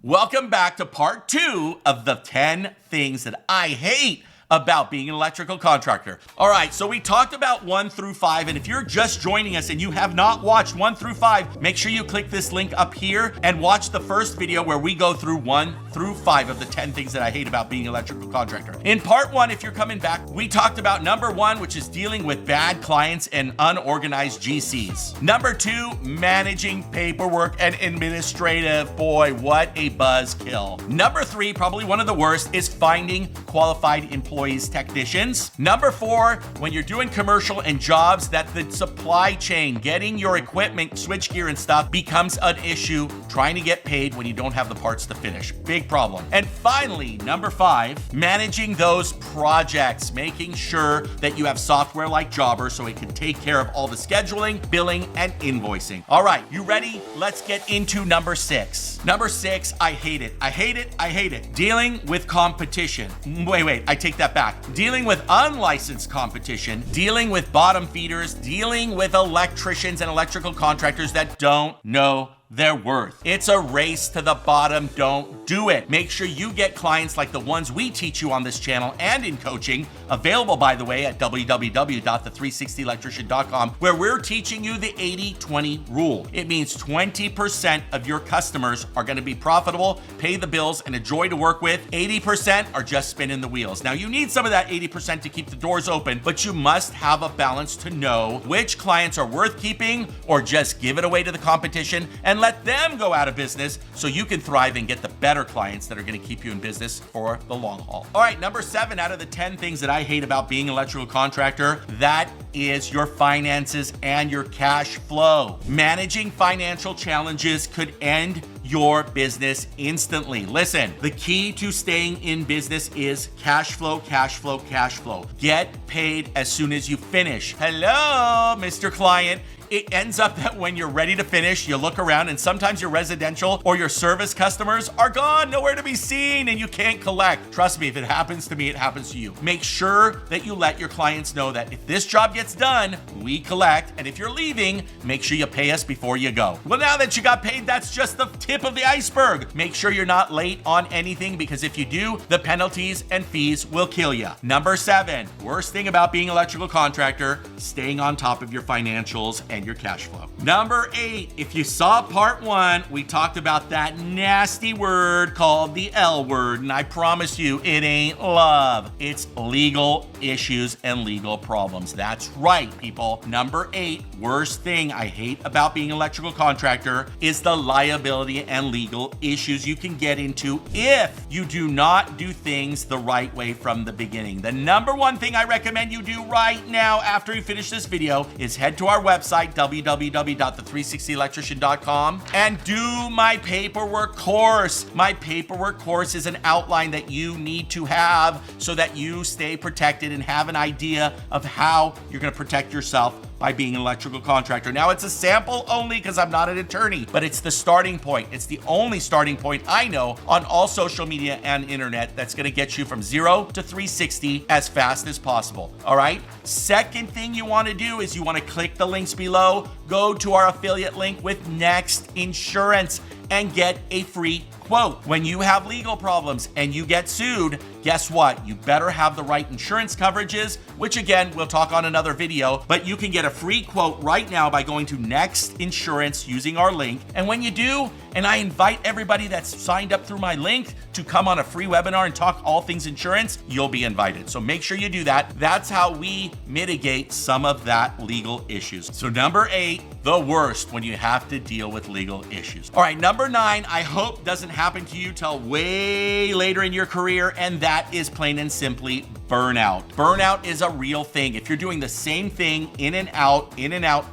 Welcome back to part 2 of the 10 things that I hate about being an electrical contractor. All right, so we talked about 1 through 5, and if you're just joining us and you have not watched 1 through 5, make sure you click this link up here and watch the first video where we go through 1 through 5 of the 10 things that I hate about being an electrical contractor. In part 1, if you're coming back, we talked about number 1, which is dealing with bad clients and unorganized GCs. Number 2, managing paperwork and administrative. Boy, what a buzzkill. Number 3, probably one of the worst, is finding qualified employees, technicians. Number 4, when you're doing commercial and jobs that the supply chain, getting your equipment, switchgear and stuff becomes an issue, trying to get paid when you don't have the parts to finish. Big problem. And finally, number 5, managing those projects, making sure that you have software like Jobber so it can take care of all the scheduling, billing, and invoicing. All right, you ready? Let's get into number 6. Number 6, I hate it. I hate it. I hate it. Dealing with competition. Wait, I take that back. Dealing with unlicensed competition, dealing with bottom feeders, dealing with electricians and electrical contractors that don't know their worth. It's a race to the bottom. Don't do it. Make sure you get clients like the ones we teach you on this channel and in coaching, available by the way at www.the360electrician.com, where we're teaching you the 80-20 rule. It means 20% of your customers are going to be profitable, pay the bills, and a joy to work with. 80% are just spinning the wheels. Now you need some of that 80% to keep the doors open, but you must have a balance to know which clients are worth keeping or just give it away to the competition and let them go out of business so you can thrive and get the better clients that are going to keep you in business for the long haul. All right, number 7 out of the 10 things that I hate about being an electrical contractor, that is your finances and your cash flow. Managing financial challenges could end your business instantly. Listen, the key to staying in business is cash flow, cash flow, cash flow. Get paid as soon as you finish. Hello, Mr. Client. It ends up that when you're ready to finish, you look around and sometimes your residential or your service customers are gone, nowhere to be seen, and you can't collect. Trust me, if it happens to me, it happens to you. Make sure that you let your clients know that if this job gets done, we collect, and if you're leaving, make sure you pay us before you go. Well, now that you got paid, that's just the tip of the iceberg. Make sure you're not late on anything, because if you do, the penalties and fees will kill you. Number 7, worst thing about being an electrical contractor, staying on top of your financials and your cash flow. Number 8, if you saw part 1, we talked about that nasty word called the L word, and I promise you, it ain't love. It's legal issues and legal problems. That's right, people. Number 8, worst thing I hate about being an electrical contractor is the liability and legal issues you can get into if you do not do things the right way from the beginning. The number 1 thing I recommend you do right now after you finish this video is head to our website, www.the360electrician.com, and do my paperwork course. My paperwork course is an outline that you need to have so that you stay protected and have an idea of how you're going to protect yourself by being an electrical contractor. Now, it's a sample only because I'm not an attorney, but it's the starting point. It's the only starting point I know on all social media and internet that's going to get you from 0 to 360 as fast as possible. All right? Second thing you want to do is you want to click the links below, go to our affiliate link with Next Insurance, and get a free quote. When you have legal problems and you get sued, guess what? You better have the right insurance coverages, which again, we'll talk on another video, but you can get a free quote right now by going to Next Insurance using our link. And when you do, and I invite everybody that's signed up through my link to come on a free webinar and talk all things insurance, you'll be invited. So make sure you do that. That's how we mitigate some of that legal issues. So number 8, the worst when you have to deal with legal issues. All right, number 9, I hope doesn't happen to you till way later in your career, and that is plain and simply burnout. Burnout is a real thing. If you're doing the same thing in and out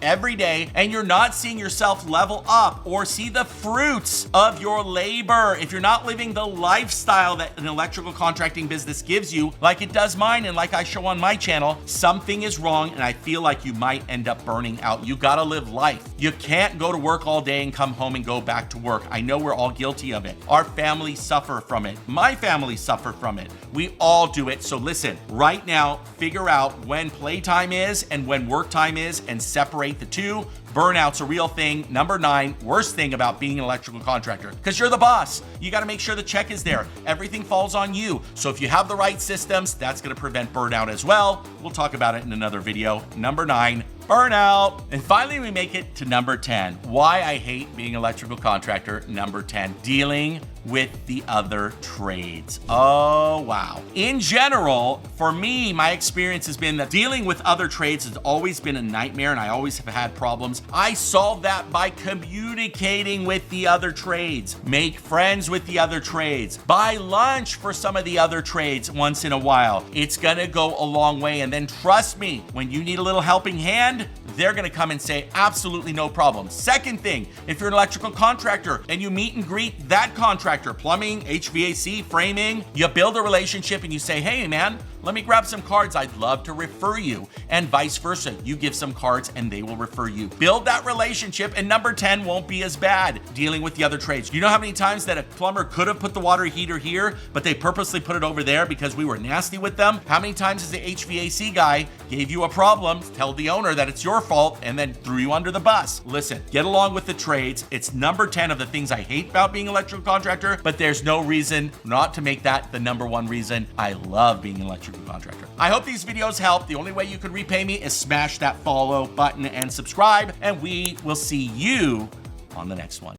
every day, and you're not seeing yourself level up or see the fruits of your labor, if you're not living the lifestyle that an electrical contracting business gives you, like it does mine and like I show on my channel, something is wrong, and I feel like you might end up burning out. You gotta live life. You can't go to work all day and come home and go back to work. I know we're all guilty of it. Our families suffer from it. My family suffer from it. We all do it. So listen, Listen, right now, figure out when playtime is and when work time is and separate the two. Burnout's a real thing. Number 9, worst thing about being an electrical contractor, because you're the boss. You got to make sure the check is there. Everything falls on you. So if you have the right systems, that's going to prevent burnout as well. We'll talk about it in another video. Number 9, burnout. And finally, we make it to number 10. Why I hate being an electrical contractor. Number 10, dealing with the other trades. Oh, wow. In general, for me, my experience has been that dealing with other trades has always been a nightmare, and I always have had problems. I solve that by communicating with the other trades, make friends with the other trades, buy lunch for some of the other trades once in a while. It's gonna go a long way. And then trust me, when you need a little helping hand, they're gonna come and say, absolutely no problem. Second thing, if you're an electrical contractor and you meet and greet that contractor, plumbing, HVAC, framing, you build a relationship and you say, hey man, let me grab some cards. I'd love to refer you. And vice versa. You give some cards and they will refer you. Build that relationship, and number 10 won't be as bad. Dealing with the other trades. You know how many times that a plumber could have put the water heater here, but they purposely put it over there because we were nasty with them? How many times has the HVAC guy gave you a problem, tell the owner that it's your fault, and then threw you under the bus? Listen, get along with the trades. It's number 10 of the things I hate about being an electrical contractor, but there's no reason not to make that the number 1 reason I love being an electrical contractor. I hope these videos help. The only way you can repay me is smash that follow button and subscribe, and we will see you on the next one.